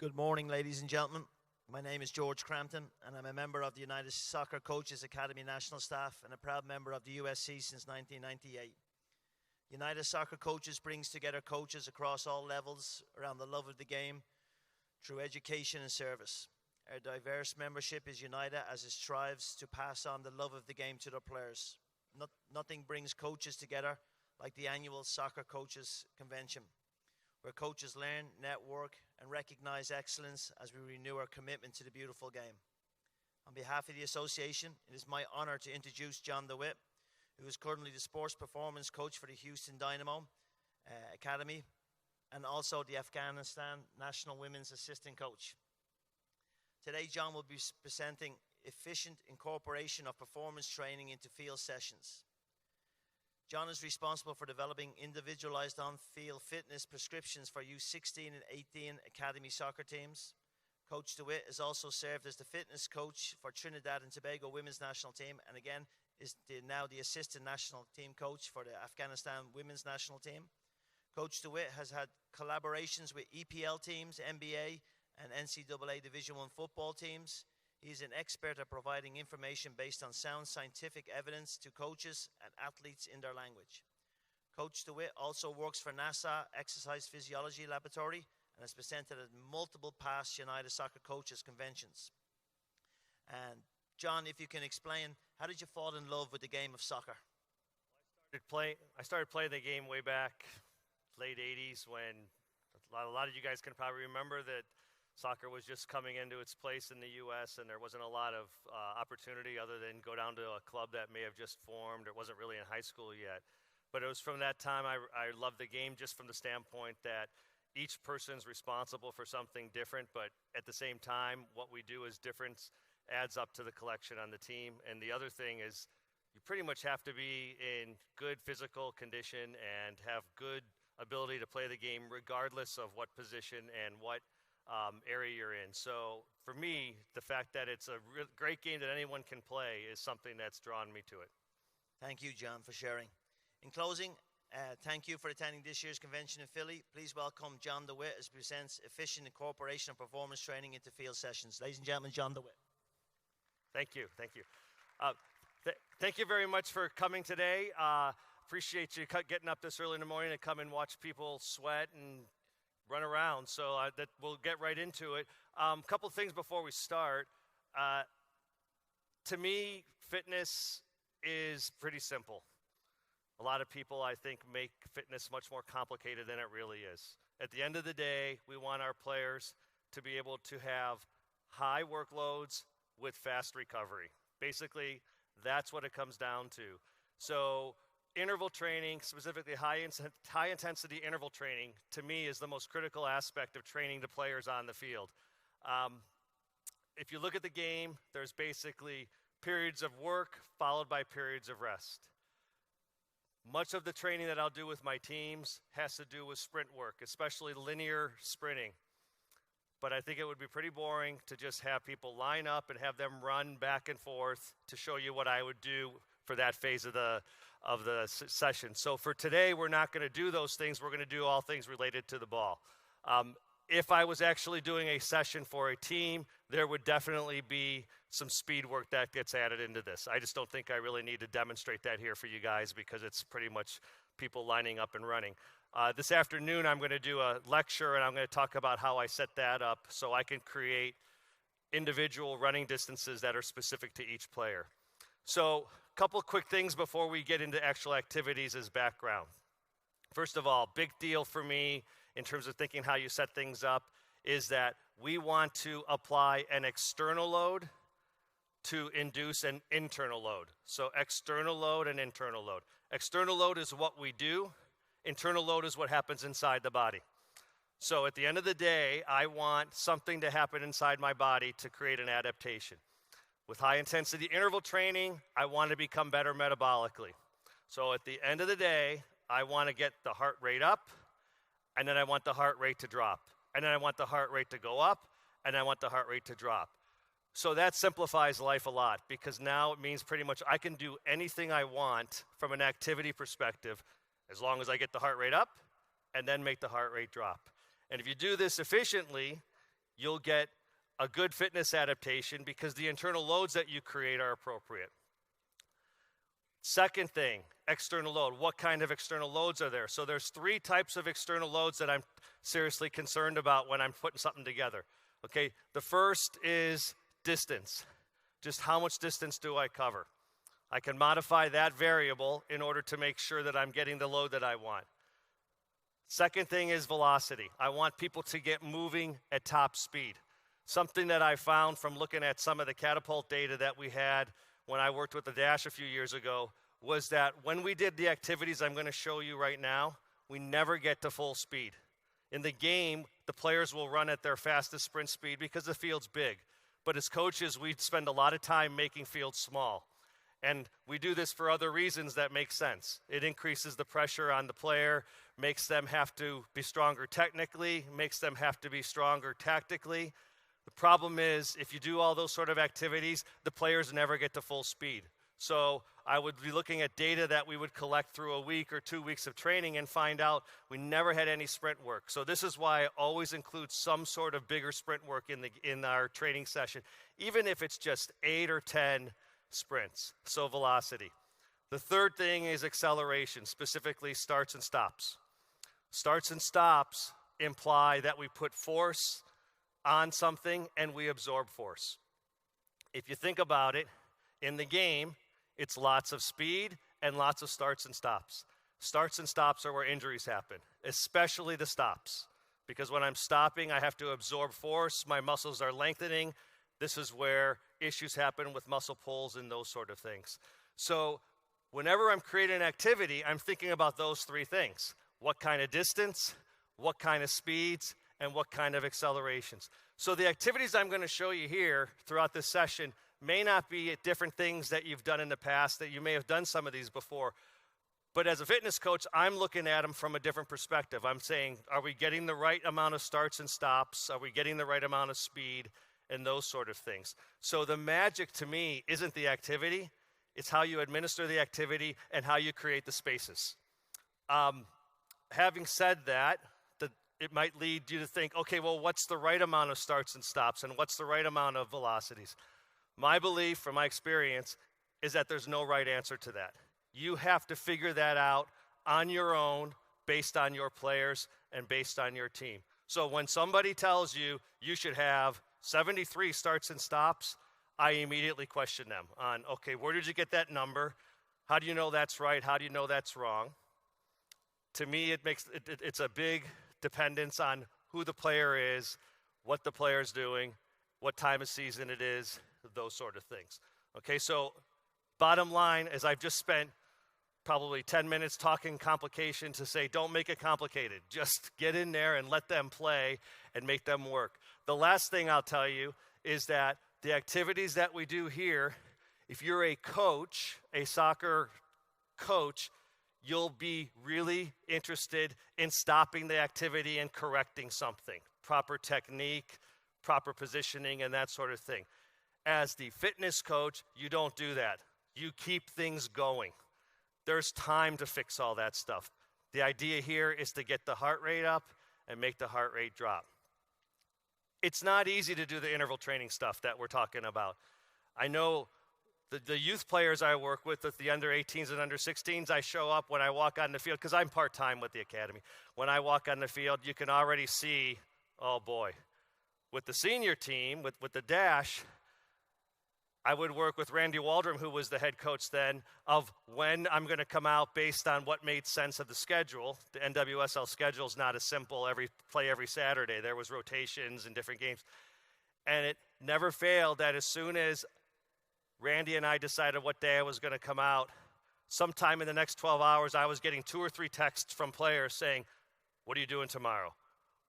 Good morning, ladies and gentlemen. My name is George Crampton, and I'm a member of the United Soccer Coaches Academy National Staff and a proud member of the USC since 1998. United Soccer Coaches brings together coaches across all levels around the love of the game through education and service. Our diverse membership is united as it strives to pass on the love of the game to their players. Nothing brings coaches together like the annual Soccer Coaches Convention, where coaches learn, network, and recognize excellence as we renew our commitment to the beautiful game. On behalf of the association, it is my honor to introduce John DeWitt, who is currently the sports performance coach for the Houston Dynamo Academy, and also the Afghanistan National Women's Assistant Coach. Today, John will be presenting efficient incorporation of performance training into field sessions. John is responsible for developing individualized on-field fitness prescriptions for U16 and 18 Academy soccer teams. Coach DeWitt has also served as the fitness coach for Trinidad and Tobago women's national team, and again is now the assistant national team coach for the Afghanistan women's national team. Coach DeWitt has had collaborations with EPL teams, NBA, and NCAA Division I football teams. He is an expert at providing information based on sound scientific evidence to coaches and athletes in their language. Coach DeWitt also works for NASA Exercise Physiology Laboratory and has presented at multiple past United Soccer Coaches conventions. And John, if you can explain, how did you fall in love with the game of soccer? I started playing the game way back late 80s when a lot of you guys can probably remember that soccer was just coming into its place in the U.S. and there wasn't a lot of opportunity other than go down to a club that may have just formed. It wasn't really in high school yet. But it was from that time I loved the game just from the standpoint that each person's responsible for something different, but at the same time, what we do is different, adds up to the collection on the team. And the other thing is you pretty much have to be in good physical condition and have good ability to play the game regardless of what position and what area you're in. So for me, the fact that it's a great game that anyone can play is something that's drawn me to it. Thank you, John, for sharing. In closing, thank you for attending this year's convention in Philly. Please welcome John DeWitt as he presents efficient incorporation of performance training into field sessions. Ladies and gentlemen, John DeWitt. Thank you. Thank you. Thank you very much for coming today. Appreciate you getting up this early in the morning to come and watch people sweat and run around. So that we'll get right into it. A couple of things before we start. To me, fitness is pretty simple. A lot of people, I think, make fitness much more complicated than it really is. At the end of the day, we want our players to be able to have high workloads with fast recovery. Basically, that's what it comes down to. So interval training, specifically high-intensity interval training, to me is the most critical aspect of training the players on the field. If you look at the game, there's basically periods of work followed by periods of rest. Much of the training that I'll do with my teams has to do with sprint work, especially linear sprinting. But I think it would be pretty boring to just have people line up and have them run back and forth to show you what I would do for that phase of the session. So for today, we're not going to do those things. We're going to do all things related to the ball. If I was actually doing a session for a team, there would definitely be some speed work that gets added into this. I just don't think I really need to demonstrate that here for you guys because it's pretty much people lining up and running. This afternoon, I'm going to do a lecture, and I'm going to talk about how I set that up so I can create individual running distances that are specific to each player. So a couple quick things before we get into actual activities as background. First of all, big deal for me in terms of thinking how you set things up is that we want to apply an external load to induce an internal load. So external load and internal load. External load is what we do. Internal load is what happens inside the body. So at the end of the day, I want something to happen inside my body to create an adaptation. With high-intensity interval training, I want to become better metabolically. So at the end of the day, I want to get the heart rate up, and then I want the heart rate to drop. And then I want the heart rate to go up, and I want the heart rate to drop. So that simplifies life a lot because now it means pretty much I can do anything I want from an activity perspective as long as I get the heart rate up and then make the heart rate drop. And if you do this efficiently, you'll get a good fitness adaptation because the internal loads that you create are appropriate. Second thing, external load. What kind of external loads are there? So there's 3 types of external loads that I'm seriously concerned about when I'm putting something together. Okay, the first is distance. Just how much distance do I cover? I can modify that variable in order to make sure that I'm getting the load that I want. Second thing is velocity. I want people to get moving at top speed. Something that I found from looking at some of the catapult data that we had when I worked with the Dash a few years ago was that when we did the activities I'm going to show you right now, we never get to full speed. In the game, the players will run at their fastest sprint speed because the field's big. But as coaches, we spend a lot of time making fields small. And we do this for other reasons that make sense. It increases the pressure on the player, makes them have to be stronger technically, makes them have to be stronger tactically. The problem is, if you do all those sort of activities, the players never get to full speed. So I would be looking at data that we would collect through a week or 2 weeks of training and find out we never had any sprint work. So this is why I always include some sort of bigger sprint work in our training session, even if it's just 8 or 10 sprints, so velocity. The third thing is acceleration, specifically starts and stops. Starts and stops imply that we put force on something and we absorb force. If you think about it, in the game, it's lots of speed and lots of starts and stops. Starts and stops are where injuries happen, especially the stops. Because when I'm stopping, I have to absorb force, my muscles are lengthening. This is where issues happen with muscle pulls and those sort of things. So whenever I'm creating an activity, I'm thinking about those 3 things. What kind of distance, what kind of speeds, and what kind of accelerations. So the activities I'm going to show you here throughout this session may not be at different things that you've done in the past, that you may have done some of these before. But as a fitness coach, I'm looking at them from a different perspective. I'm saying, are we getting the right amount of starts and stops? Are we getting the right amount of speed? And those sort of things. So the magic to me isn't the activity, it's how you administer the activity and how you create the spaces. Having said that, it might lead you to think, okay, well, what's the right amount of starts and stops and what's the right amount of velocities? My belief from my experience is that there's no right answer to that. You have to figure that out on your own based on your players and based on your team. So when somebody tells you you should have 73 starts and stops, I immediately question them on, okay, where did you get that number? How do you know that's right? How do you know that's wrong? To me, it's a big dependence on who the player is, what the player's doing, what time of season it is, those sort of things. Okay, so bottom line is I've just spent probably 10 minutes talking complication to say don't make it complicated. Just get in there and let them play and make them work. The last thing I'll tell you is that the activities that we do here, if you're a coach, a soccer coach, you'll be really interested in stopping the activity and correcting something. Proper technique, proper positioning, and that sort of thing. As the fitness coach, you don't do that. You keep things going. There's time to fix all that stuff. The idea here is to get the heart rate up and make the heart rate drop. It's not easy to do the interval training stuff that we're talking about. I know the youth players I work with the under 18s and under 16s, I show up when I walk on the field, because I'm part-time with the academy. When I walk on the field, you can already see, oh boy. With the senior team, with the Dash, I would work with Randy Waldrum, who was the head coach then, of when I'm going to come out based on what made sense of the schedule. The NWSL schedule is not as simple, play every Saturday. There was rotations and different games. And it never failed that as soon as Randy and I decided what day I was going to come out, sometime in the next 12 hours, I was getting 2 or 3 texts from players saying, what are you doing tomorrow?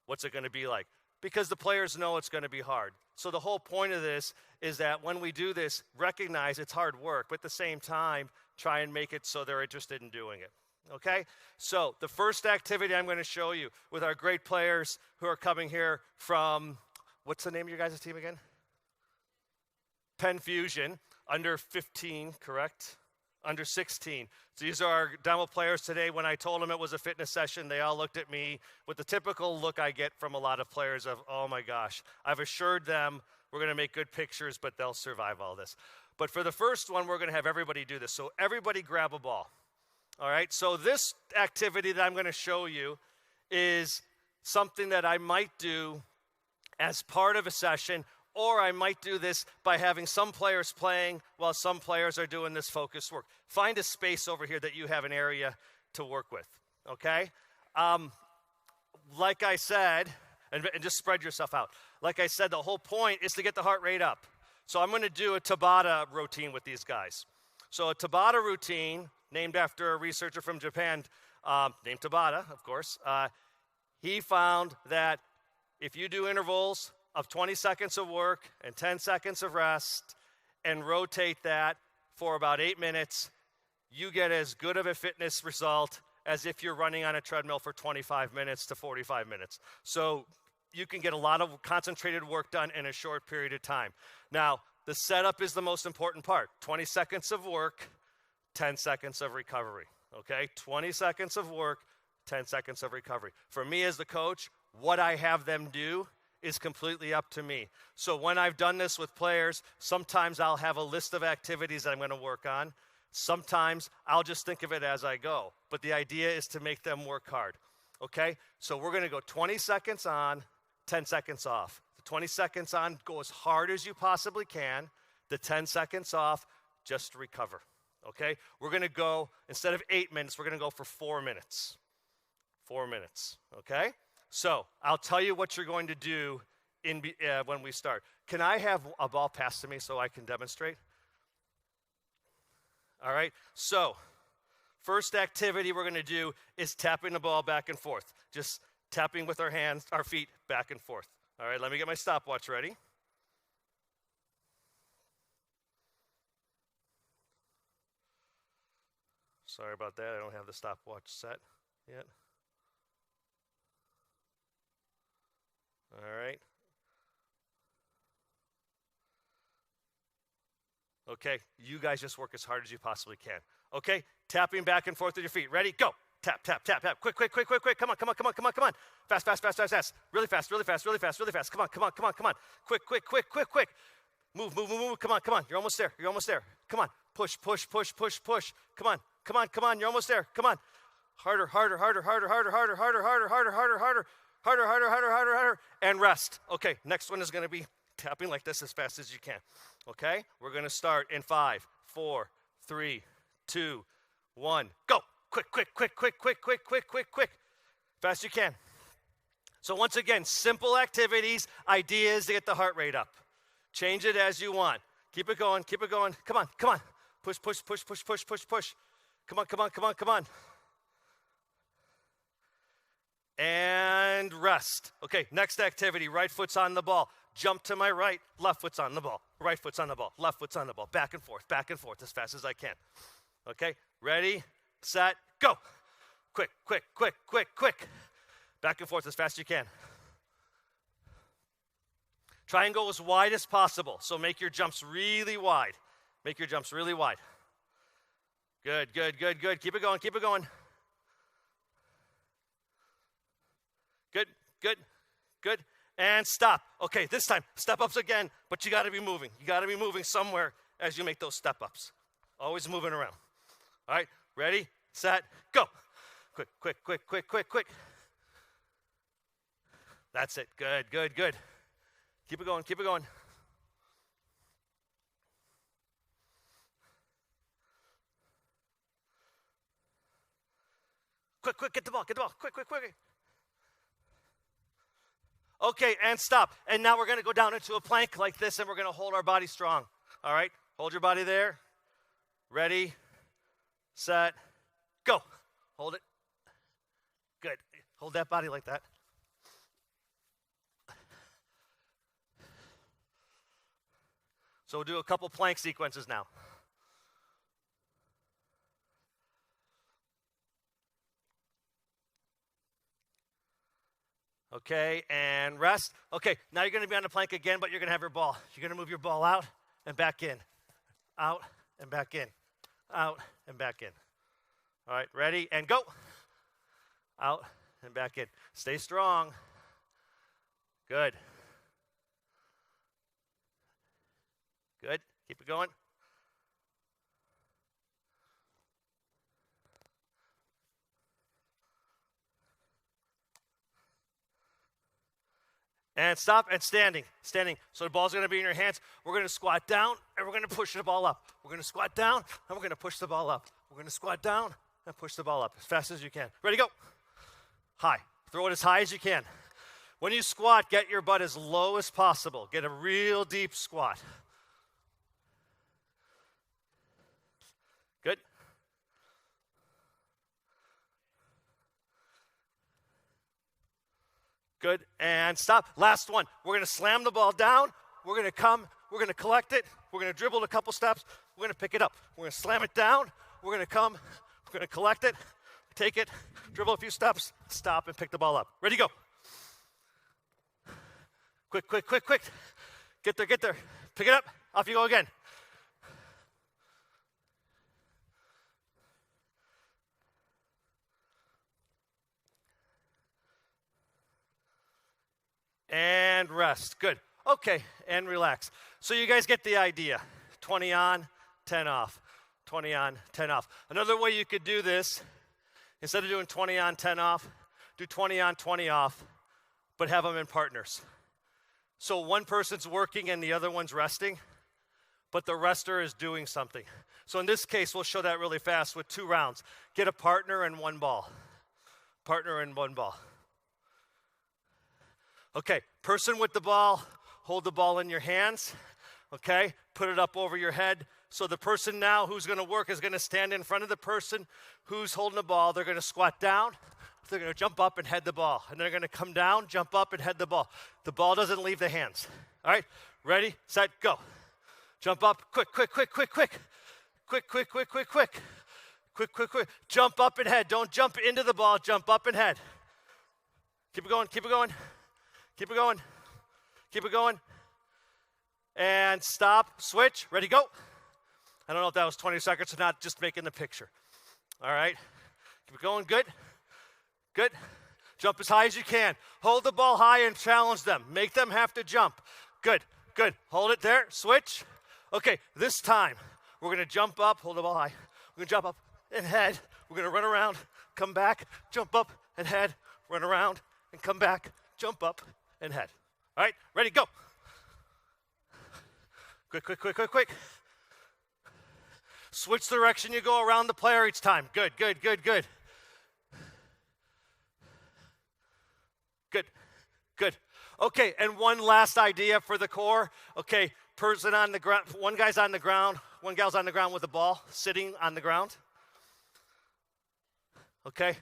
What's it going to be like? Because the players know it's going to be hard. So the whole point of this is that when we do this, recognize it's hard work, but at the same time, try and make it so they're interested in doing it. Okay? So the first activity I'm going to show you with our great players who are coming here from, what's the name of your guys' team again? Penn Fusion, under 15, correct? under 16. So these are our demo players today. When I told them it was a fitness session, they all looked at me with the typical look I get from a lot of players of, oh my gosh. I've assured them we're going to make good pictures, but they'll survive all this. But for the first one, we're going to have everybody do this. So everybody grab a ball. All right, so this activity that I'm going to show you is something that I might do as part of a session, or I might do this by having some players playing while some players are doing this focused work. Find a space over here that you have an area to work with, okay? Like I said, and just spread yourself out. Like I said, the whole point is to get the heart rate up. So I'm going to do a Tabata routine with these guys. So a Tabata routine, named after a researcher from Japan, named Tabata, of course. He found that if you do intervals of 20 seconds of work and 10 seconds of rest and rotate that for about 8 minutes, you get as good of a fitness result as if you're running on a treadmill for 25 minutes to 45 minutes. So you can get a lot of concentrated work done in a short period of time. Now, the setup is the most important part. 20 seconds of work, 10 seconds of recovery, okay? 20 seconds of work, 10 seconds of recovery. For me as the coach, what I have them do is completely up to me. So when I've done this with players, sometimes I'll have a list of activities that I'm going to work on. Sometimes I'll just think of it as I go. But the idea is to make them work hard, okay? So we're going to go 20 seconds on, 10 seconds off. The 20 seconds on, go as hard as you possibly can. The 10 seconds off, just recover, okay? We're going to go, instead of 8 minutes, we're going to go for 4 minutes. 4 minutes, okay? So I'll tell you what you're going to do when we start. Can I have a ball passed to me so I can demonstrate? All right, so first activity we're going to do is tapping the ball back and forth. Just tapping with our hands, our feet back and forth. All right, let me get my stopwatch ready. Sorry about that, I don't have the stopwatch set yet. All right. Okay, you guys just work as hard as you possibly can. Okay, tapping back and forth with your feet. Ready? Go. Tap, tap, tap, tap. Quick, quick, quick, quick, quick. Come on, come on, come on, come on, come on. Fast, fast, fast, fast, fast. Really fast, really fast, really fast, really fast. Come on, come on, come on, come on. Quick, quick, quick, quick, quick. Move, move, move, move. Come on, come on. You're almost there. You're almost there. Come on. Push, push, push, push, push. Come on, come on, come on. You're almost there. Come on. Harder, harder, harder, harder, harder, harder, harder, harder, harder, harder, harder. Harder, harder, harder, harder, harder, and rest. Okay, next one is going to be tapping like this as fast as you can. Okay, we're going to start in 5, 4, 3, 2, 1, go. Quick, quick, quick, quick, quick, quick, quick, quick, quick. Fast as you can. So once again, simple activities, ideas to get the heart rate up. Change it as you want. Keep it going, keep it going. Come on, come on. Push, push, push, push, push, push, push. Come on, come on, come on, come on. And rest. Okay, next activity, right foot's on the ball. Jump to my right, left foot's on the ball. Right foot's on the ball, left foot's on the ball. Back and forth as fast as I can. Okay, ready, set, go. Quick, quick, quick, quick, quick. Back and forth as fast as you can. Try and go as wide as possible. So make your jumps really wide. Make your jumps really wide. Good, good, good, good. Keep it going, keep it going. Good, good, good, and stop. Okay, this time, step-ups again, but you got to be moving. You got to be moving somewhere as you make those step-ups. Always moving around. All right, ready, set, go. Quick, quick, quick, quick, quick, quick. That's it. Good, good, good. Keep it going, keep it going. Quick, quick, get the ball, quick, quick, quick. Okay, and stop. And now we're going to go down into a plank like this, and we're going to hold our body strong. All right, hold your body there. Ready, set, go. Hold it. Good. Hold that body like that. So we'll do a couple plank sequences now. Okay, and rest. Okay, now you're going to be on the plank again, but you're going to have your ball. You're going to move your ball out and back in. Out and back in. out, and back in. All right, ready, and go. Out and back in. Stay strong. Good. Good. Keep it going. And stop and standing. Standing. So the ball's going to be in your hands. We're going to squat down and we're going to push the ball up. We're going to squat down and we're going to push the ball up. We're going to squat down and push the ball up as fast as you can. Ready, go. High. Throw it as high as you can. When you squat, get your butt as low as possible. Get a real deep squat. Good. Good, and stop. Last one. We're going to slam the ball down. We're going to come. We're going to collect it. We're going to dribble it a couple steps. We're going to pick it up. We're going to slam it down. We're going to come. We're going to collect it, take it, dribble a few steps, stop, and pick the ball up. Ready, go. Quick, quick, quick, quick. Get there, get there. Pick it up. Off you go again. And rest. Good. Okay, and relax. So you guys get the idea. 20 on, 10 off. 20 on, 10 off. Another way you could do this, instead of doing 20 on, 10 off, do 20 on, 20 off, but have them in partners. So one person's working and the other one's resting, but the rester is doing something. So in this case, we'll show that really fast with 2 rounds. Get a partner and 1 ball. Partner and 1 ball. Okay, person with the ball, hold the ball in your hands, okay? Put it up over your head. So the person now who's going to work is going to stand in front of the person who's holding the ball. They're going to squat down. They're going to jump up and head the ball. And they're going to come down, jump up, and head the ball. The ball doesn't leave the hands. All right, ready, set, go. Jump up, quick, quick, quick, quick, quick. Quick, quick, quick, quick, quick. Quick, quick, quick. Jump up and head. Don't jump into the ball. Jump up and head. Keep it going, keep it going. Keep it going. Keep it going. And stop. Switch. Ready, go. I don't know if that was 20 seconds or not, just making the picture. All right. Keep it going. Good. Good. Jump as high as you can. Hold the ball high and challenge them. Make them have to jump. Good. Good. Hold it there. Switch. Okay. This time, we're going to jump up. Hold the ball high. We're going to jump up and head. We're going to run around, come back, jump up and head, run around and come back, jump up and head. All right, ready, go. Quick, quick, quick, quick, quick. Switch the direction you go around the player each time. Good, good, good, good. Good, good. Okay, and one last idea for the core. Okay, person on the ground, one guy's on the ground, one gal's on the ground with the ball, sitting on the ground. Okay,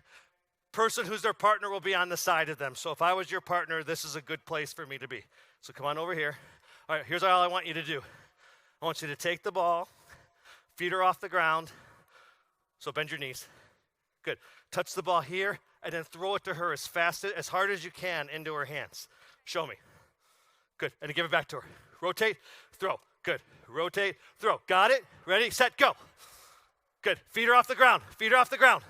person who's their partner will be on the side of them. So if I was your partner, this is a good place for me to be. So come on over here. All right, here's all I want you to do. I want you to take the ball, feet are off the ground, so bend your knees. Good. Touch the ball here, and then throw it to her as fast, as hard as you can into her hands. Show me. Good. And then give it back to her. Rotate, throw. Good. Rotate, throw. Got it? Ready, set, go. Good. Feet are off the ground. Feet are off the ground.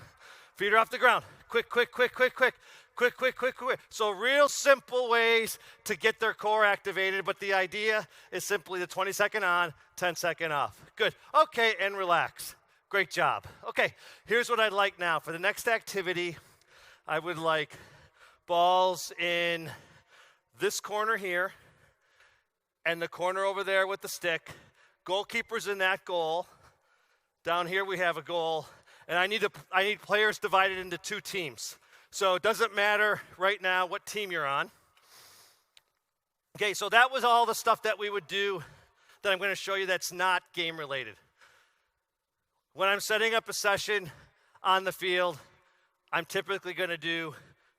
Feet are off the ground. Quick, quick, quick, quick, quick. Quick, quick, quick, quick. So real simple ways to get their core activated, but the idea is simply the 20-second on, 10-second off. Good. Okay, and relax. Great job. Okay, here's what I'd like now. For the next activity, I would like balls in this corner here and the corner over there with the stick. Goalkeepers in that goal. Down here we have a goal. And I need players divided into 2 teams. So it doesn't matter right now what team you're on. Okay, so that was all the stuff that we would do that I'm going to show you that's not game related. When I'm setting up a session on the field, I'm typically going to do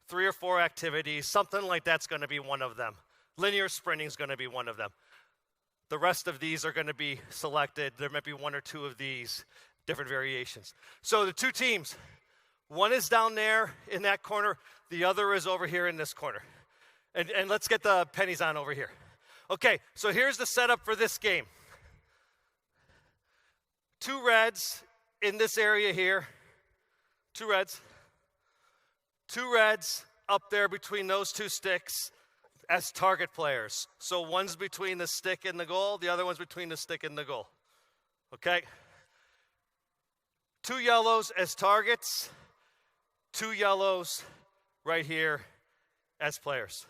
3 or 4 activities. Something like that's going to be one of them. Linear sprinting is going to be one of them. The rest of these are going to be selected. There might be 1 or 2 of these, different variations. So the 2 teams, one is down there in that corner. The other is over here in this corner. And let's get the pennies on over here. Okay, so here's the setup for this game. 2 reds in this area here, 2 reds. 2 reds up there between those 2 sticks as target players. So one's between the stick and the goal, the other one's between the stick and the goal. Okay? 2 yellows as targets, 2 yellows right here as players.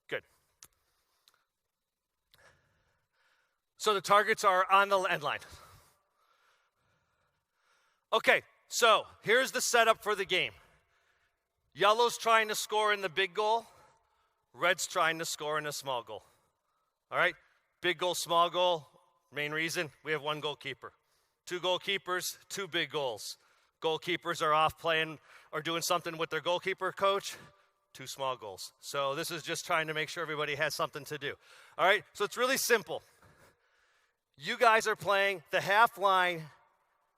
Good. So the targets are on the end line. Okay, so here's the setup for the game. Yellow's trying to score in the big goal. Red's trying to score in a small goal. All right? Big goal, small goal. Main reason, we have 1 goalkeeper. 2 goalkeepers, 2 big goals. Goalkeepers are off playing or doing something with their goalkeeper coach. 2 small goals. So this is just trying to make sure everybody has something to do. All right? So it's really simple. You guys are playing. The half line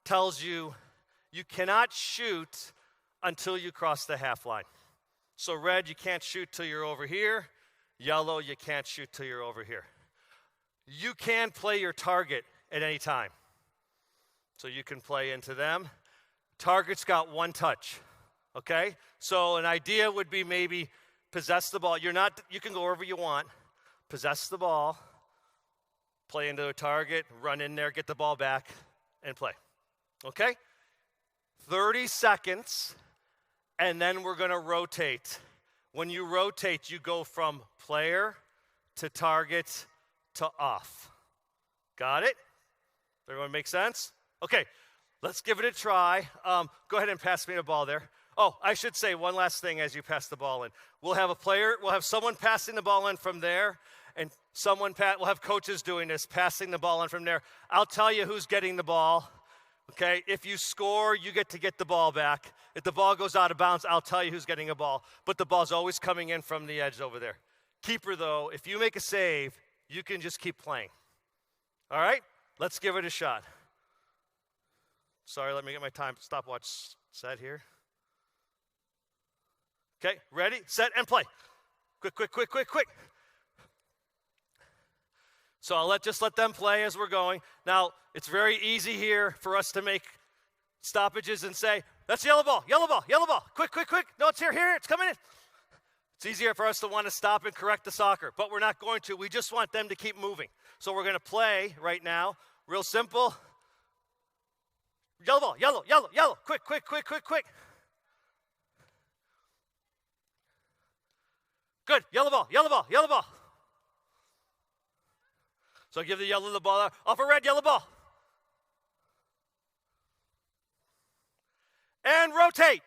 tells you you cannot shoot until you cross the half line. So red, you can't shoot till you're over here. Yellow, you can't shoot till you're over here. You can play your target at any time. So you can play into them. Target's got 1 touch, okay? So an idea would be maybe possess the ball. You can go wherever you want. Possess the ball, play into a target, run in there, get the ball back, and play. Okay? 30 seconds, and then we're going to rotate. When you rotate, you go from player to target to off. Got it? Everyone make sense? Okay, let's give it a try. Go ahead and pass me the ball there. Oh, I should say one last thing as you pass the ball in. We'll have someone passing the ball in from there, and we'll have coaches doing this, passing the ball in from there. I'll tell you who's getting the ball. Okay, if you score, you get to get the ball back. If the ball goes out of bounds, I'll tell you who's getting a ball. But the ball's always coming in from the edge over there. Keeper, though, if you make a save, you can just keep playing. All right, let's give it a shot. Sorry, let me get my stopwatch set here. Okay, ready, set, and play. Quick. So I'll just let them play as we're going. Now, it's very easy here for us to make stoppages and say, that's yellow ball. Quick. No, it's here, it's coming in. It's easier for us to want to stop and correct the soccer, but we're not going to. We just want them to keep moving. So we're going to play right now. Real simple. Yellow ball, yellow. Quick. Good, yellow ball. So give the yellow the ball off a red, yellow ball. And rotate.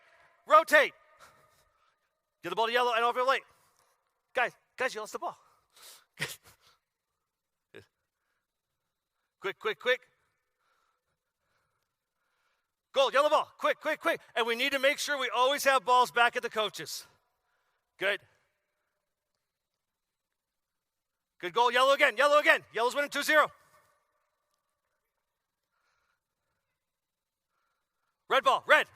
Give the ball to yellow and over late. Guys, you lost the ball. Quick. Goal, yellow ball, quick. And we need to make sure we always have balls back at the coaches. Good. Good goal, yellow again. Yellow's winning 2-0. Red ball, red.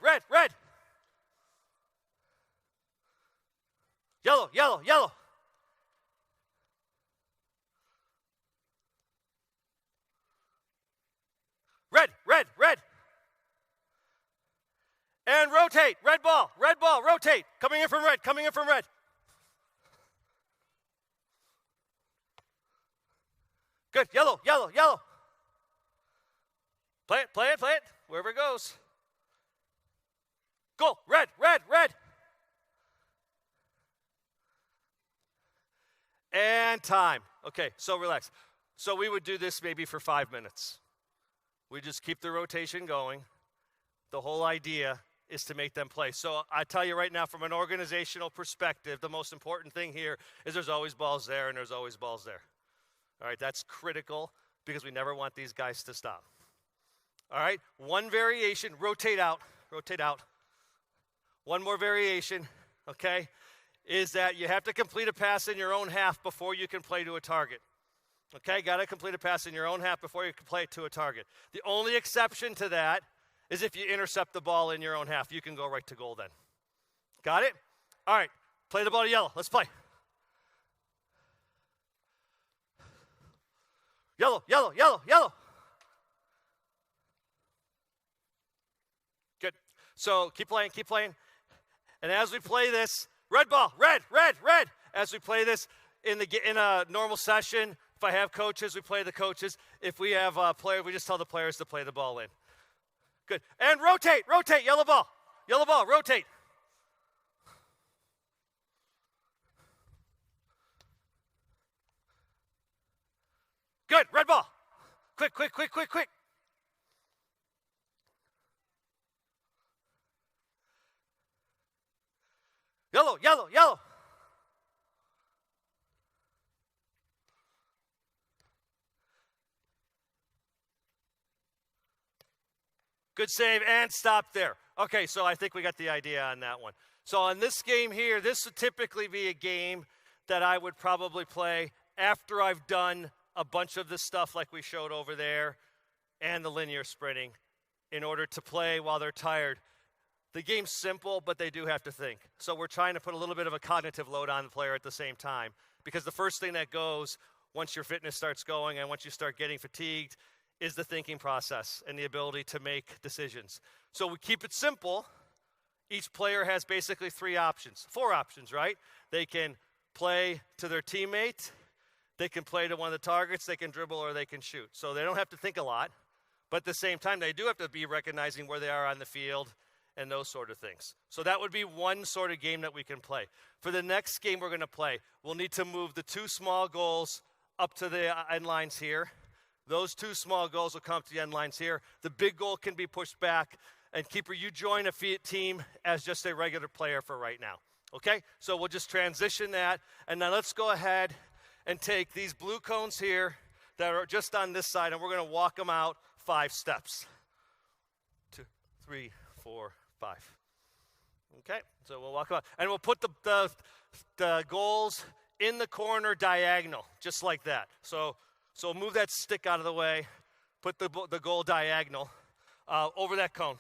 Yellow. Red. And rotate, red ball, rotate. Coming in from red. Good, yellow. Play it, wherever it goes. Goal, red. And time. Okay, so relax. So we would do this maybe for 5 minutes. We just keep the rotation going. The whole idea is to make them play. So I tell you right now, from an organizational perspective, the most important thing here is there's always balls there and there's always balls there. All right, that's critical because we never want these guys to stop. All right, one variation, rotate out. One more variation, okay, is that you have to complete a pass in your own half before you can play to a target. Okay, got to complete a pass in your own half before you can play to a target. The only exception to that is if you intercept the ball in your own half. You can go right to goal then. Got it? All right, play the ball to yellow. Let's play. Yellow. So keep playing, keep playing. And as we play this, red ball, red, red, red. As we play this in a normal session, if I have coaches, we play the coaches. If we have players, we just tell the players to play the ball in. Good. And rotate, rotate, yellow ball, rotate. Good, red ball. Quick, quick, quick, quick, quick. Yellow, yellow, yellow. Good save and stop there. Okay, so I think we got the idea on that one. So on this game here, this would typically be a game that I would probably play after I've done a bunch of this stuff like we showed over there and the linear sprinting in order to play while they're tired. The game's simple, but they do have to think. So we're trying to put a little bit of a cognitive load on the player at the same time, because the first thing that goes once your fitness starts going and once you start getting fatigued is the thinking process and the ability to make decisions. So we keep it simple. Each player has basically four options, right? They can play to their teammate, they can play to one of the targets, they can dribble, or they can shoot. So they don't have to think a lot, but at the same time, they do have to be recognizing where they are on the field and those sort of things. So that would be one sort of game that we can play. For the next game we're going to play, we'll need to move the two small goals up to the end lines here. Those two small goals will come to the end lines here. The big goal can be pushed back. And keeper, you join a team as just a regular player for right now. Okay? So we'll just transition that. And now let's go ahead and take these blue cones here that are just on this side, and we're going to walk them out 5 steps. 2, 3, 4, 5. Okay? So we'll walk them out. And we'll put the goals in the corner diagonal, just like that. So move that stick out of the way. Put the goal diagonal over that cone.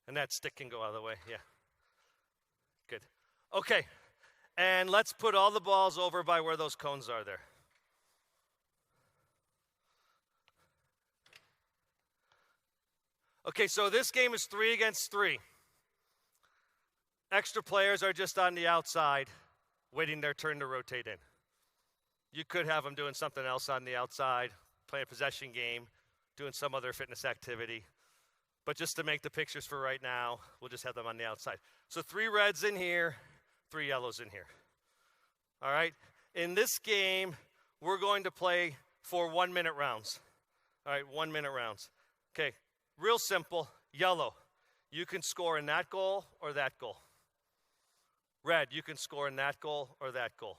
And that stick can go out of the way, yeah. Good. Okay, and let's put all the balls over by where those cones are there. Okay, so this game is 3 against 3. Extra players are just on the outside, waiting their turn to rotate in. You could have them doing something else on the outside, playing a possession game, doing some other fitness activity. But just to make the pictures for right now, we'll just have them on the outside. So 3 reds in here, 3 yellows in here. All right? In this game, we're going to play for 1-minute rounds. All right, 1-minute rounds. Okay, real simple. Yellow, you can score in that goal or that goal. Red, you can score in that goal or that goal.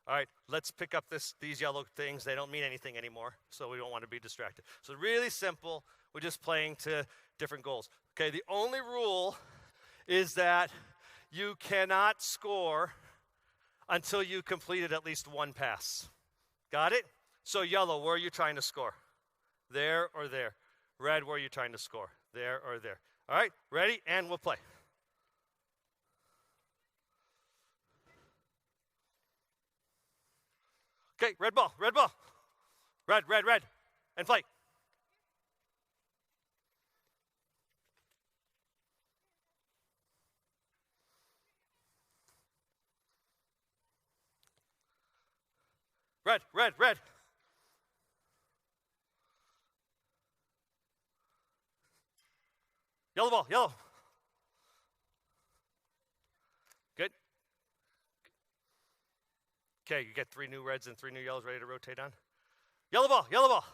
All right, let's pick up these yellow things. They don't mean anything anymore, so we don't want to be distracted. So really simple. We're just playing to different goals. Okay, the only rule is that you cannot score until you completed at least 1 pass. Got it? So yellow, where are you trying to score? There or there. Red, where are you trying to score? There or there. All right, ready? And we'll play. Okay, red ball, red ball. Red, red, red. And play. Red, red, red. Yellow ball, yellow. Good. Okay, you get 3 new reds and 3 new yellows ready to rotate on. Yellow ball, yellow ball.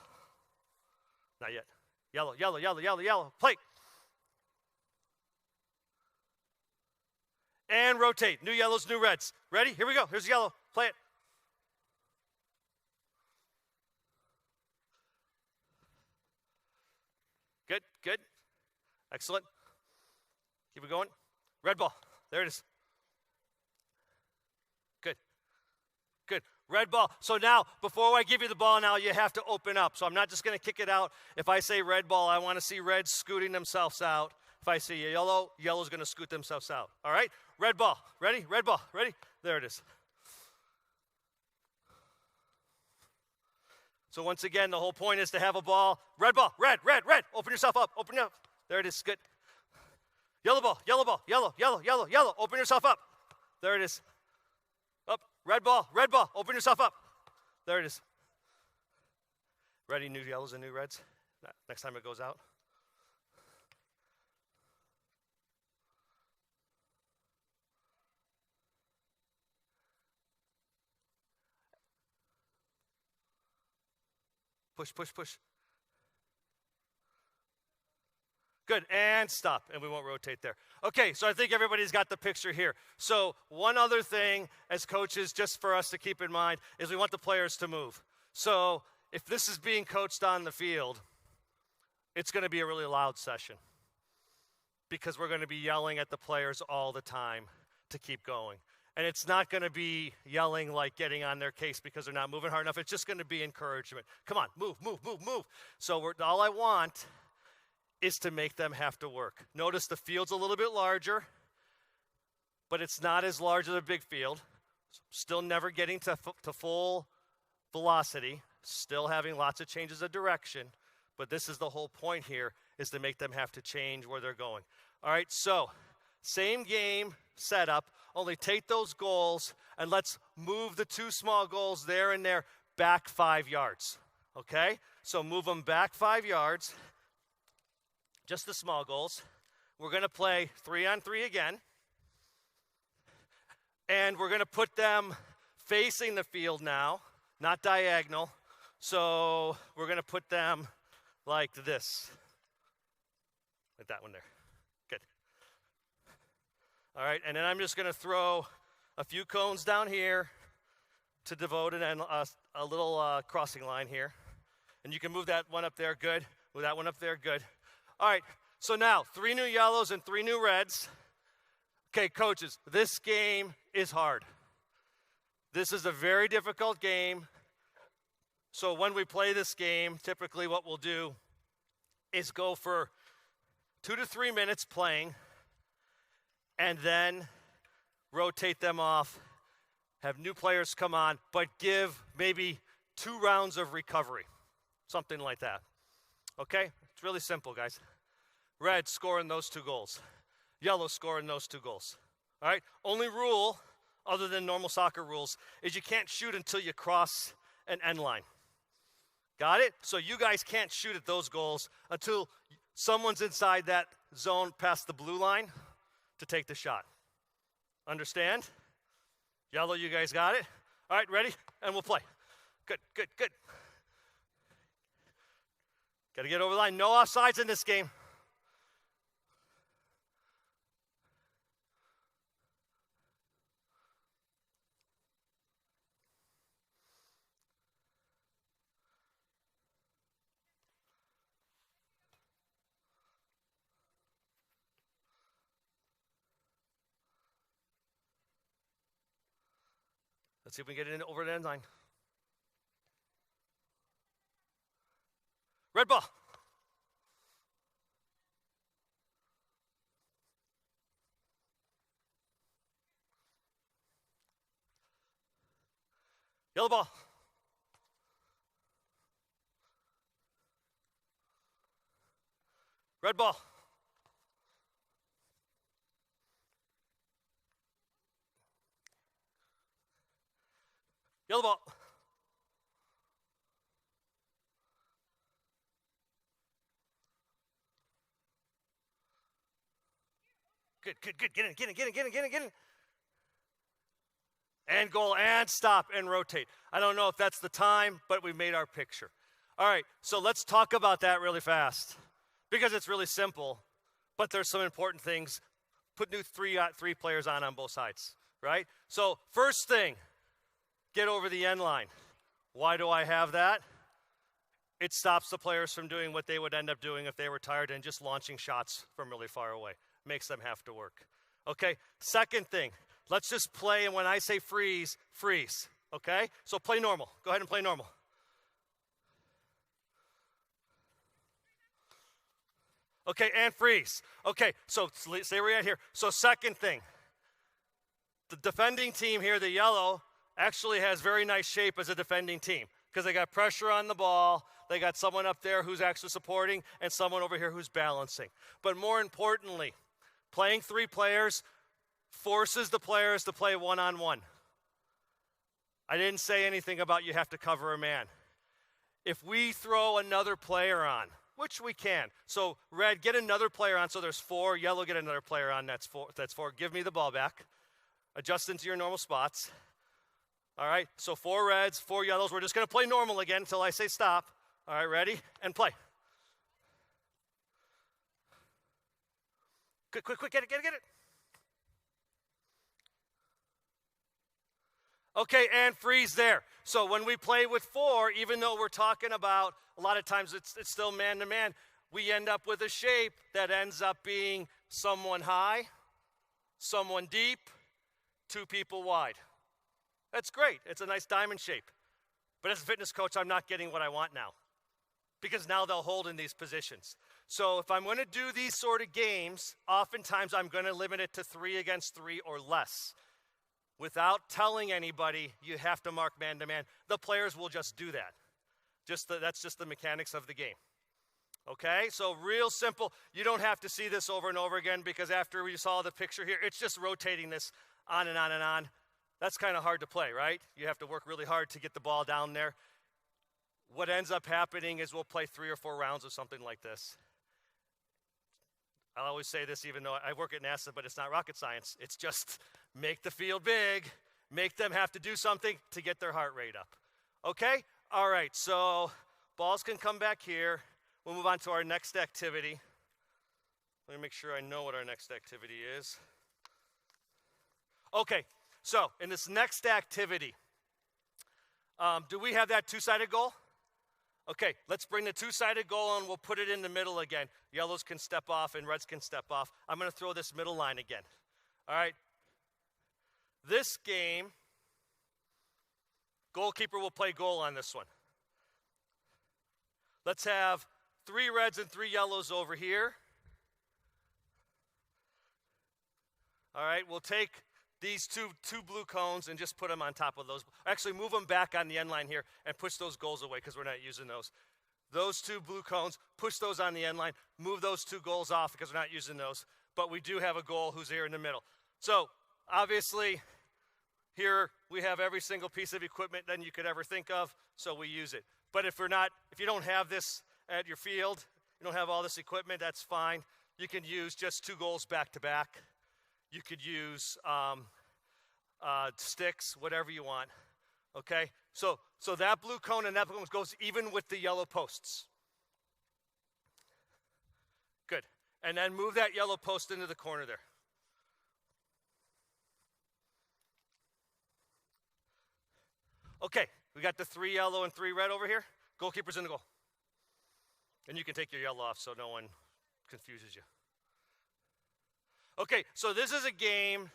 Not yet. Yellow, yellow, yellow, yellow, yellow. Play. And rotate. New yellows, new reds. Ready? Here we go. Here's yellow. Play it. Good, good. Excellent. Keep it going. Red ball. There it is. Good. Good. Red ball. So now, before I give you the ball now, you have to open up. So I'm not just going to kick it out. If I say red ball, I want to see reds scooting themselves out. If I say yellow, yellow's going to scoot themselves out. All right? Red ball. Ready? Red ball. Ready? There it is. So once again, the whole point is to have a ball. Red ball, red, red, red. Open yourself up, open up. There it is, good. Yellow ball, yellow ball, yellow, yellow, yellow, yellow. Open yourself up. There it is. Up, red ball, open yourself up. There it is. Ready, new yellows and new reds. Next time it goes out. Push, push, push. Good, and stop, and we won't rotate there. Okay, so I think everybody's got the picture here. So one other thing as coaches, just for us to keep in mind, is we want the players to move. So if this is being coached on the field, it's going to be a really loud session because we're going to be yelling at the players all the time to keep going. And it's not going to be yelling like getting on their case because they're not moving hard enough. It's just going to be encouragement. Come on, move, move, move, move. So all I want is to make them have to work. Notice the field's a little bit larger, but it's not as large as a big field. Still never getting to full velocity. Still having lots of changes of direction. But this is the whole point here, is to make them have to change where they're going. All right, so same game setup, only take those goals and let's move the two small goals there and there back 5 yards, okay? So move them back 5 yards, just the small goals. We're going to play 3-on-3 again, and we're going to put them facing the field now, not diagonal. So we're going to put them like this, like that one there. Good. All right, and then I'm just going to throw a few cones down here to devote a little crossing line here. And you can move that one up there, good. Move that one up there, good. All right, so now 3 new yellows and 3 new reds. Okay, coaches, this game is hard. This is a very difficult game. So when we play this game, typically what we'll do is go for 2 to 3 minutes playing and then rotate them off, have new players come on, but give maybe 2 rounds of recovery, something like that. Okay? It's really simple, guys. Red scoring those 2 goals. Yellow scoring those 2 goals. All right? Only rule, other than normal soccer rules, is you can't shoot until you cross an end line. Got it? So you guys can't shoot at those goals until someone's inside that zone past the blue line to take the shot. Understand? Yellow, you guys got it? All right, ready? And we'll play. Good, good, good. Got to get over the line. No offsides in this game. Let's see if we can get it over the end line. Red ball. Yellow ball. Red ball. Yellow ball. Good, good, good. Get in, get in, get in, get in, get in, get in. And goal, and stop, and rotate. I don't know if that's the time, but we've made our picture. All right, so let's talk about that really fast because it's really simple, but there's some important things. Put new three players on both sides, right? So first thing, get over the end line. Why do I have that? It stops the players from doing what they would end up doing if they were tired and just launching shots from really far away. Makes them have to work. Okay, second thing, let's just play, and when I say freeze, freeze. Okay, so play normal. Go ahead and play normal. Okay, and freeze. Okay, so stay right here. So second thing, the defending team here, the yellow, actually has very nice shape as a defending team. because they got pressure on the ball. They got someone up there who's actually supporting and someone over here who's balancing. But more importantly, playing 3 players forces the players to play one-on-one. I didn't say anything about you have to cover a man. If we throw another player on, which we can. So red, get another player on, so there's 4. Yellow, get another player on, that's 4. Give me the ball back. Adjust into your normal spots. All right, so 4 reds, 4 yellows. We're just going to play normal again until I say stop. All right, ready? And play. Quick, get it. Okay, and freeze there. So when we play with 4, even though we're talking about, a lot of times it's still man-to-man, we end up with a shape that ends up being someone high, someone deep, 2 people wide. That's great. It's a nice diamond shape. But as a fitness coach, I'm not getting what I want now, because now they'll hold in these positions. So if I'm going to do these sort of games, oftentimes I'm going to limit it to 3 against 3 or less. Without telling anybody, you have to mark man-to-man. The players will just do that. That's just the mechanics of the game. Okay, so real simple. You don't have to see this over and over again, because after we saw the picture here, it's just rotating this on and on and on. That's kind of hard to play, right? You have to work really hard to get the ball down there. What ends up happening is we'll play 3 or 4 rounds of something like this. I'll always say this, even though I work at NASA, but it's not rocket science. It's just make the field big, make them have to do something to get their heart rate up. Okay? All right, so balls can come back here. We'll move on to our next activity. Let me make sure I know what our next activity is. Okay, so in this next activity, do we have that 2-sided goal? Okay, let's bring the 2-sided goal and we'll put it in the middle again. Yellows can step off and reds can step off. I'm going to throw this middle line again. All right. This game, goalkeeper will play goal on this one. Let's have 3 reds and 3 yellows over here. All right, we'll take these two blue cones and just put them on top of those. Actually, move them back on the end line here and push those goals away, because we're not using those. Those 2 blue cones, push those on the end line. Move those 2 goals off, because we're not using those. But we do have a goal who's here in the middle. So, obviously, here we have every single piece of equipment that you could ever think of, so we use it. But if you don't have this at your field, you don't have all this equipment, that's fine. You can use just 2 goals back to back. You could use sticks, whatever you want, okay? So that blue cone and that blue cone goes even with the yellow posts. Good. And then move that yellow post into the corner there. Okay, we got the 3 yellow and 3 red over here. Goalkeeper's in the goal. And you can take your yellow off so no one confuses you. Okay, so this is a game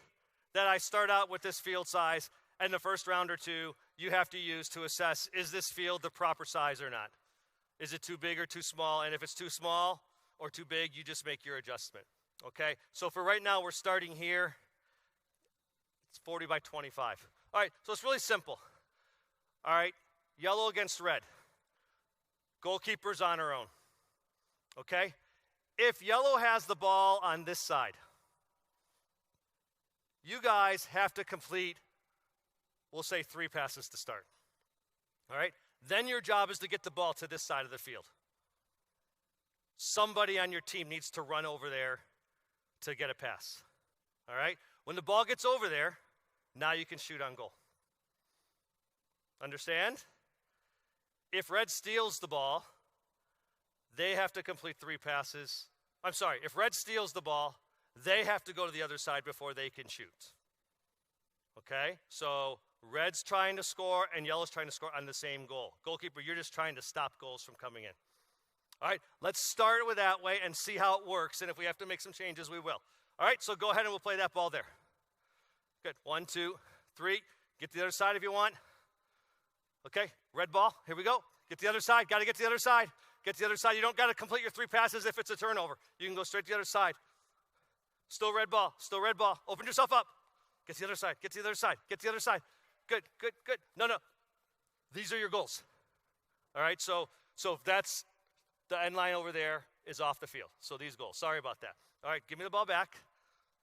that I start out with this field size, and the first round or 2 you have to use to assess, is this field the proper size or not? Is it too big or too small? And if it's too small or too big, you just make your adjustment. Okay, so for right now, we're starting here. It's 40 by 25. All right, so it's really simple. All right, yellow against red. Goalkeeper's on her own. Okay, if yellow has the ball on this side, you guys have to complete, we'll say 3 passes to start. All right? Then your job is to get the ball to this side of the field. Somebody on your team needs to run over there to get a pass. All right? When the ball gets over there, now you can shoot on goal. Understand? If red steals the ball, they have to complete 3 passes. I'm sorry, if red steals the ball, they have to go to the other side before they can shoot. Okay? So red's trying to score and yellow's trying to score on the same goal. Goalkeeper, you're just trying to stop goals from coming in. All right, let's start with that way and see how it works. And if we have to make some changes, we will. All right, so go ahead and we'll play that ball there. Good. 1, 2, 3. Get to the other side if you want. Okay, red ball. Here we go. Get to the other side. Got to get to the other side. Get to the other side. You don't got to complete your 3 passes if it's a turnover. You can go straight to the other side. Still red ball. Still red ball. Open yourself up. Get to the other side. Get to the other side. Get to the other side. Good, good, good. No. These are your goals. All right, so that's the end line over there is off the field. So these goals. Sorry about that. All right, give me the ball back.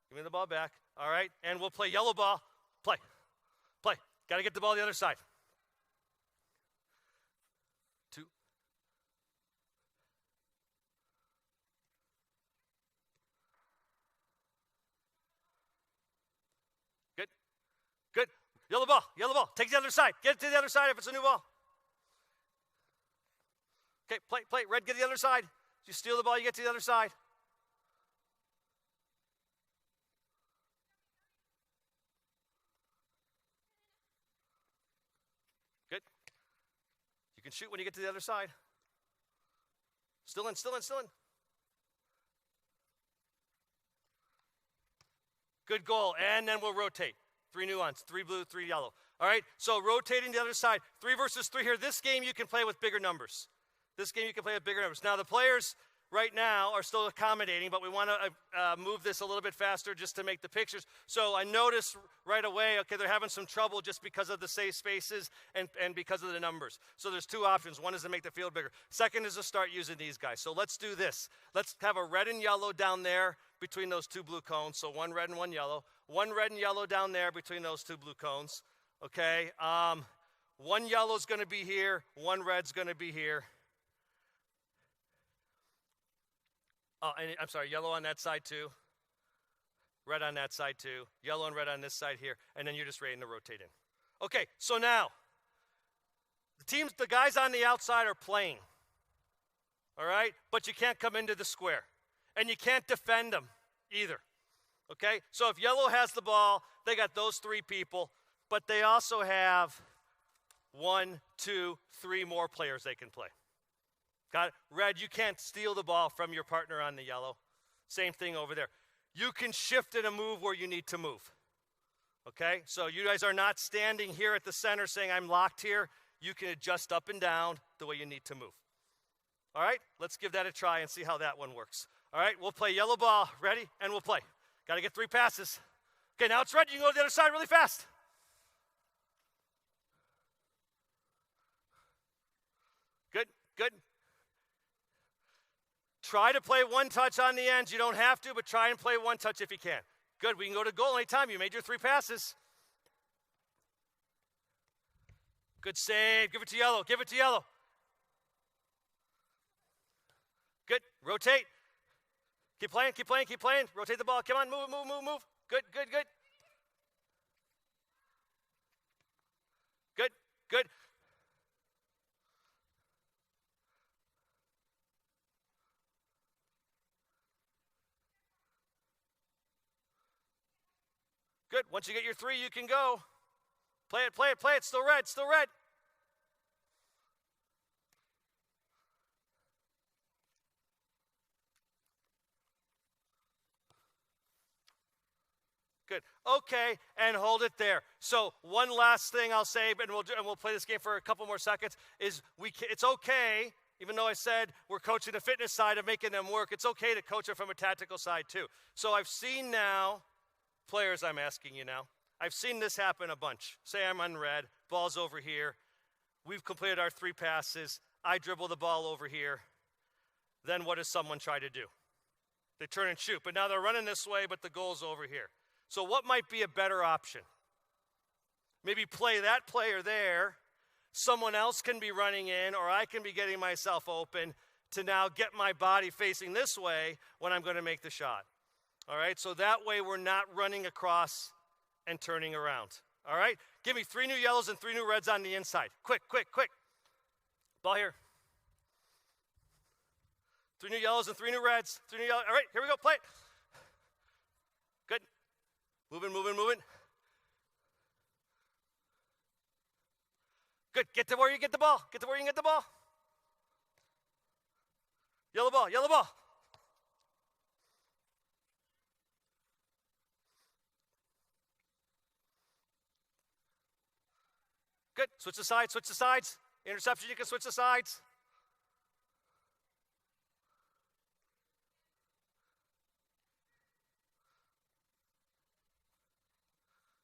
Give me the ball back. All right, and we'll play yellow ball. Play. Play. Got to get the ball the other side. 2. Good. Good. Yellow ball. Yellow ball. Take the other side. Get it to the other side if it's a new ball. Okay, play. Red, get the other side. You steal the ball, you get to the other side. Good. You can shoot when you get to the other side. Still in. Good goal, and then we'll rotate. 3 new ones, 3 blue, 3 yellow. All right, so rotating the other side. 3 versus 3 here. This game you can play with bigger numbers. Now the players right now are still accommodating, but we want to move this a little bit faster just to make the pictures. So I noticed right away, okay, they're having some trouble just because of the safe spaces and because of the numbers. So there's 2 options. One is to make the field bigger. Second is to start using these guys. So let's do this. Let's have a red and yellow down there between those 2 blue cones. So 1 red and 1 yellow. 1 red and yellow down there between those 2 blue cones. Okay, 1 yellow's going to be here. 1 red's going to be here. And I'm sorry, yellow on that side too. Red on that side too. Yellow and red on this side here. And then you're just ready to rotate in. Okay, so now, the guys on the outside are playing. All right? But you can't come into the square. And you can't defend them either. Okay? So if yellow has the ball, they got those 3 people. But they also have 1, 2, 3 more players they can play. Got it? Red, you can't steal the ball from your partner on the yellow. Same thing over there. You can shift in a move where you need to move. Okay? So you guys are not standing here at the center saying, I'm locked here. You can adjust up and down the way you need to move. All right? Let's give that a try and see how that one works. All right? We'll play yellow ball. Ready? And we'll play. Got to get 3 passes. Okay, now it's red. You can go to the other side really fast. Good. Try to play 1 touch on the ends. You don't have to, but try and play 1 touch if you can. Good, we can go to goal anytime. You made your 3 passes. Good save. Give it to yellow. Good. Rotate. Keep playing. Rotate the ball. Come on, move. Good. Good. Good. Once you get your 3, you can go. Play it. Still red. Good. Okay, and hold it there. So one last thing I'll say, and we'll play this game for a couple more seconds, is it's okay, even though I said we're coaching the fitness side of making them work, it's okay to coach it from a tactical side too. So I've seen now, players I'm asking you now, I've seen this happen a bunch. Say I'm on red, ball's over here. We've completed our 3 passes. I dribble the ball over here. Then what does someone try to do? They turn and shoot, but now they're running this way, but the goal's over here. So what might be a better option? Maybe play that player there. Someone else can be running in, or I can be getting myself open to now get my body facing this way when I'm going to make the shot. All right, so that way we're not running across and turning around. All right, give me 3 new yellows and 3 new reds on the inside. Quick. Ball here. 3 new yellows and 3 new reds. 3 new yellows. All right, here we go, play it. Good. Moving. Good, get to where you get the ball. Yellow ball. Good, switch the sides. Interception, you can switch the sides.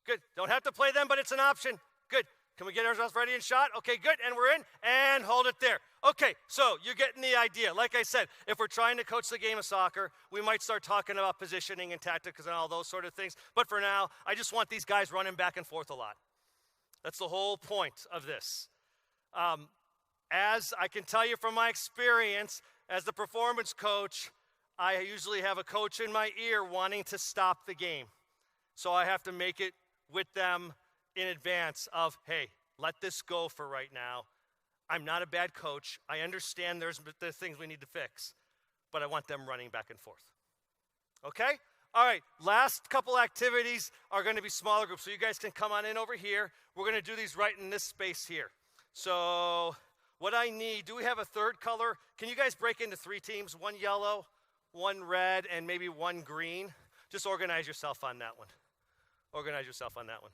Good, don't have to play them, but it's an option. Good, Can we get ourselves ready and shot? Okay, good, and we're in, and hold it there. Okay, so you're getting the idea. Like I said, if we're trying to coach the game of soccer, we might start talking about positioning and tactics and all those sort of things. But for now, I just want these guys running back and forth a lot. That's the whole point of this. As I can tell you from my experience as the performance coach, I usually have a coach in my ear wanting to stop the game. So I have to make it with them in advance of, hey, let this go for right now. I'm not a bad coach. I understand there's things we need to fix, but I want them running back and forth. Okay? All right, last couple activities are going to be smaller groups. So you guys can come on in over here. We're going to do these right in this space here. So what I need, do we have a third color? Can you guys break into 3 teams? 1 yellow, 1 red, and maybe 1 green? Just organize yourself on that one. Organize yourself on that one.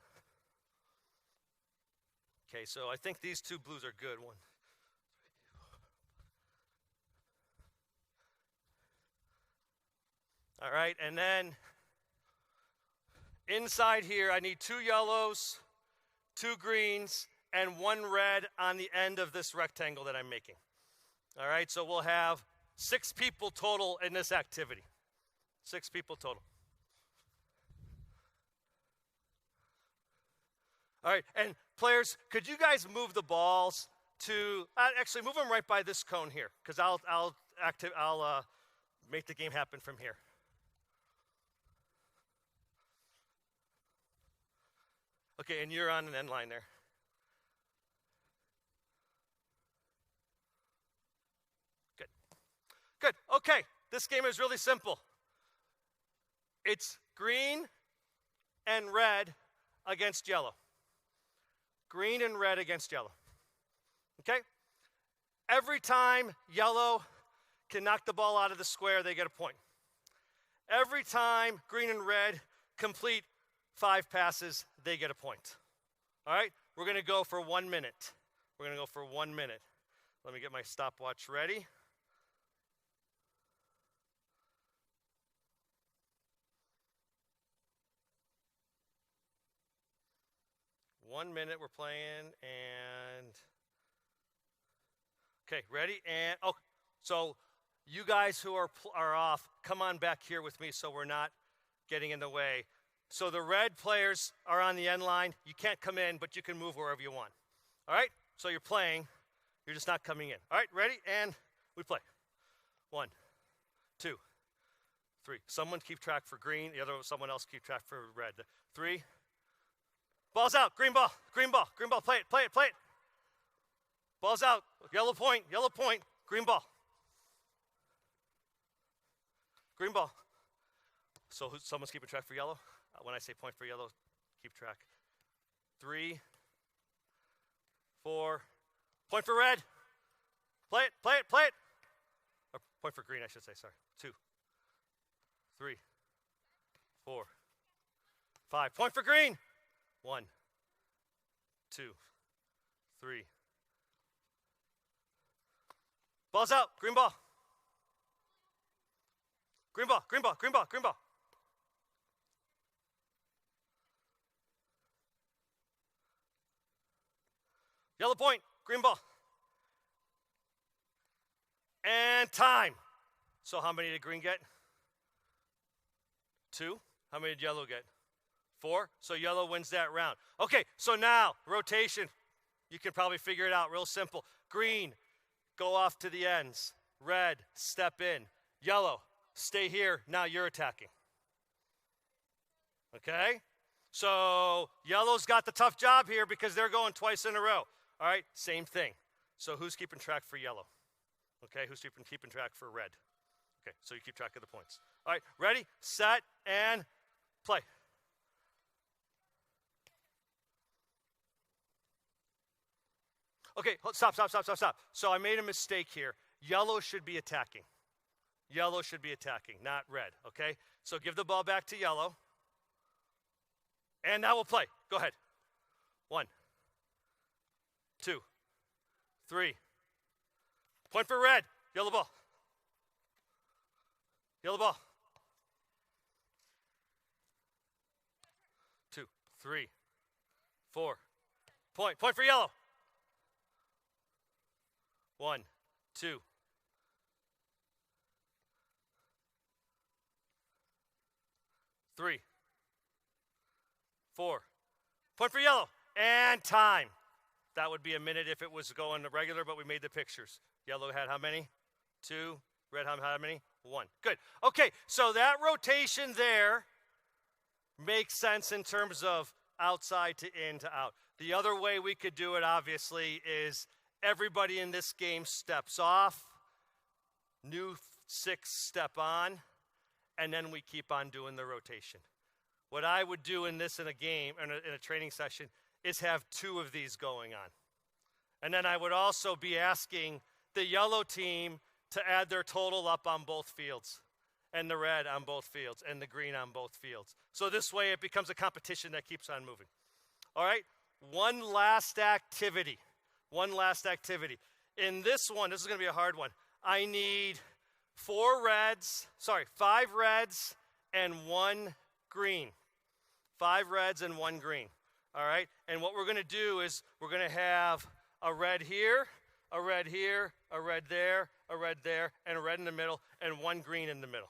Okay, so I think these 2 blues are good. 1. All right, and then inside here, I need 2 yellows, 2 greens, and 1 red on the end of this rectangle that I'm making. All right, so we'll have 6 people total in this activity. 6 people total. All right, and players, could you guys move the balls to, actually move them right by this cone here, because I'll make the game happen from here. Okay, and you're on an end line there. Good. Good. Okay, this game is really simple. It's green and red against yellow. Green and red against yellow. Okay? Every time yellow can knock the ball out of the square, they get a point. Every time green and red complete 5 passes, they get a point. All right? We're going to go for 1 minute. We're going to go for 1 minute. Let me get my stopwatch ready. One minute we're playing, and okay, ready? And oh, so you guys who are off, come on back here with me so we're not getting in the way. So the red players are on the end line. You can't come in, but you can move wherever you want. All right? So you're playing. You're just not coming in. All right, ready? And we play. 1, 2, 3. Someone keep track for green. The other someone else keep track for red. 3. Ball's out. Green ball. Green ball. Green ball. Play it. Play it. Play it. Ball's out. Yellow point. Yellow point. Green ball. Green ball. So someone's keeping track for yellow? When I say point for yellow, keep track. 3, 4. Point for red. Play it. Play it. Play it. Or point for green, I should say. Sorry. 2, 3, 4, 5. Point for green. 1, 2, 3. Ball's out. Green ball. Green ball. Green ball. Green ball. Green ball. Yellow point. Green ball. And time. So how many did green get? 2. How many did yellow get? 4. So yellow wins that round. Okay, so now rotation. You can probably figure it out real simple. Green, go off to the ends. Red, step in. Yellow, stay here. Now you're attacking. Okay? So yellow's got the tough job here because they're going twice in a row. All right, same thing. So who's keeping track for yellow? Okay, who's keeping track for red? Okay, so you keep track of the points. All right, ready, set, and play. Okay, stop. So I made a mistake here. Yellow should be attacking. Yellow should be attacking, not red, okay? So give the ball back to yellow. And now we'll play. Go ahead. 1, 2, 3. Point for red. Yellow ball. Yellow ball. 2, 3, 4. Point. Point for yellow. 1, 2. 3, 4. Point for yellow. And time. That would be a minute if it was going regular, but we made the pictures. Yellow had how many? 2. Red had how many? 1. Good. Okay, so that rotation there makes sense in terms of outside to in to out. The other way we could do it, obviously, is everybody in this game steps off, new 6 step on, and then we keep on doing the rotation. What I would do in a game, in a training session, is have 2 of these going on. And then I would also be asking the yellow team to add their total up on both fields, and the red on both fields, and the green on both fields. So this way it becomes a competition that keeps on moving. All right, one last activity. In this one, this is going to be a hard one. I need 5 reds and 1 green. 5 reds and 1 green. All right, and what we're going to do is we're going to have a red here, a red here, a red there, a red there, and a red in the middle, and 1 green in the middle.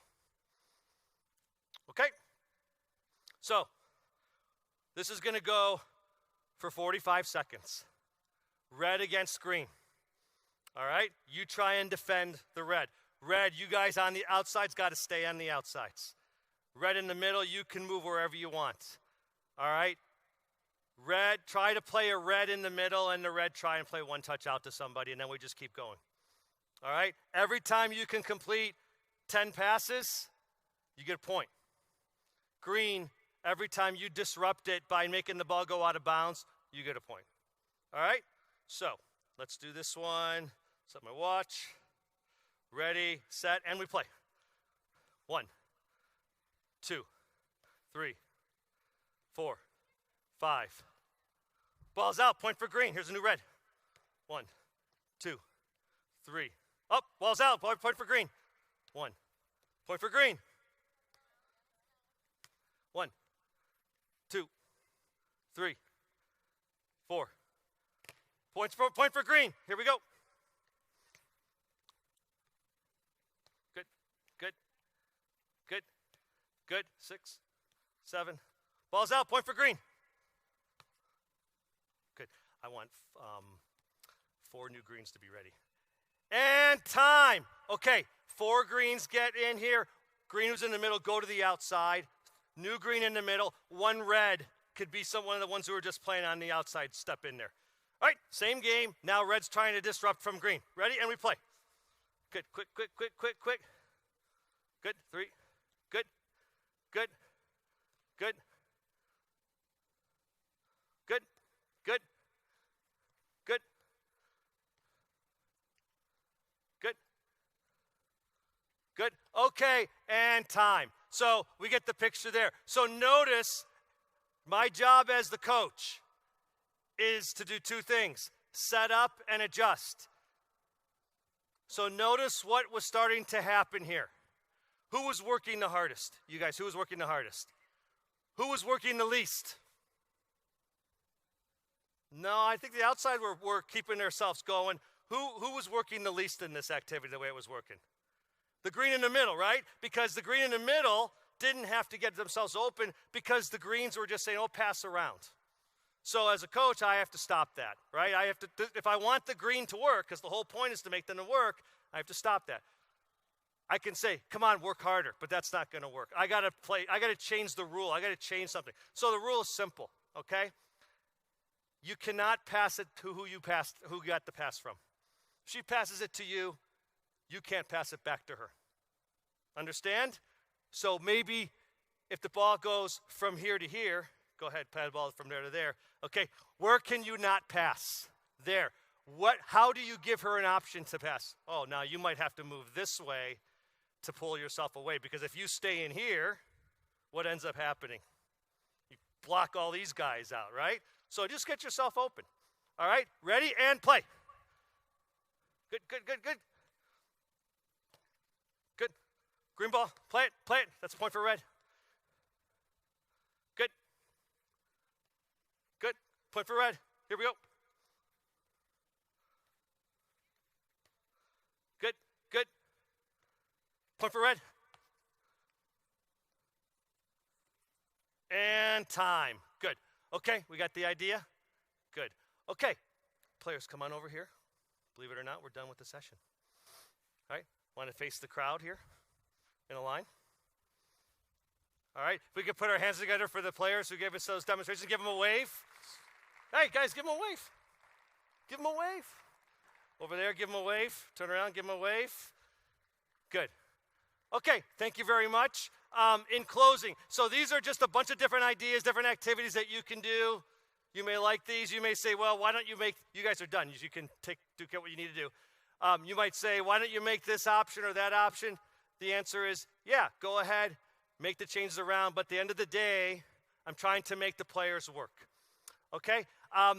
Okay? So, this is going to go for 45 seconds. Red against green. All right? You try and defend the red. Red, you guys on the outsides got to stay on the outsides. Red in the middle, you can move wherever you want. All right? Red, try to play a red in the middle, and the red try and play 1 touch out to somebody, and then we just keep going. All right? Every time you can complete 10 passes, you get a point. Green, every time you disrupt it by making the ball go out of bounds, you get a point. All right? So, let's do this one. Set my watch. Ready, set, and we play. 1, 2, 3, 4, 5. Ball's out, point for green. Here's a new red. 1, 2, 3. Up, ball's out, point for green. 1, point for green. 1, 2, 3, 4. Point for green. Here we go. Good, good, good, good. 6, 7. Ball's out, point for green. Good. I want 4 new greens to be ready. And time. Okay, 4 greens get in here. Green who's in the middle, go to the outside. New green in the middle. 1 red could be one of the ones who are just playing on the outside. Step in there. All right, same game. Now red's trying to disrupt from green. Ready? And we play. Good. Quick. Good. 3. Good. Good. Good. Good. Good. Good. Good. Good. Okay, and time. So we get the picture there. So notice my job as the coach is to do 2 things, set up and adjust. So notice what was starting to happen here. Who was working the hardest? You guys, who was working the hardest? Who was working the least? No, I think the outside were keeping themselves going. Who was working the least in this activity the way it was working? The green in the middle, right? Because the green in the middle didn't have to get themselves open because the greens were just saying, oh, pass around. So as a coach, I have to stop that, right? I have to, if I want the green to work, because the whole point is to make them to work, I have to stop that. I can say, come on, work harder, but that's not going to work. I got to change the rule. I got to change something. So the rule is simple, okay? You cannot pass it to who you got the pass from. If she passes it to you, you can't pass it back to her. Understand? So maybe if the ball goes from here to here, go ahead, pass the ball from there to there. Okay, where can you not pass? There. How do you give her an option to pass? Oh, now you might have to move this way to pull yourself away, because if you stay in here, what ends up happening? You block all these guys out, right? So just get yourself open. All right, ready and play. Good. Good. Green ball, play it. That's a point for red. Good. Good. Point for red. Here we go. Good, good. Point for red. And time. Good. Okay, we got the idea. Good. Okay, players, come on over here. Believe it or not, we're done with the session. All right, want to face the crowd here in a line? All right, if we could put our hands together for the players who gave us those demonstrations, give them a wave. Hey, guys, give them a wave. Give them a wave. Over there, give them a wave. Turn around, give them a wave. Good. Okay, thank you very much. In closing, so these are just a bunch of different ideas, different activities that you can do. You may like these. You may say, well, why don't you make, you guys are done. You can get what you need to do. You might say, why don't you make this option or that option? The answer is, yeah, go ahead, make the changes around. But at the end of the day, I'm trying to make the players work. Okay?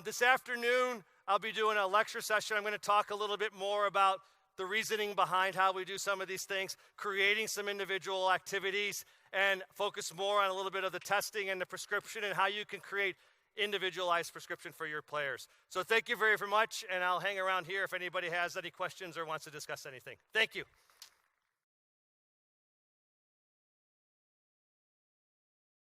This afternoon, I'll be doing a lecture session. I'm going to talk a little bit more about the reasoning behind how we do some of these things, creating some individual activities, and focus more on a little bit of the testing and the prescription and how you can create individualized prescription for your players. So thank you very, very much, and I'll hang around here if anybody has any questions or wants to discuss anything. Thank you.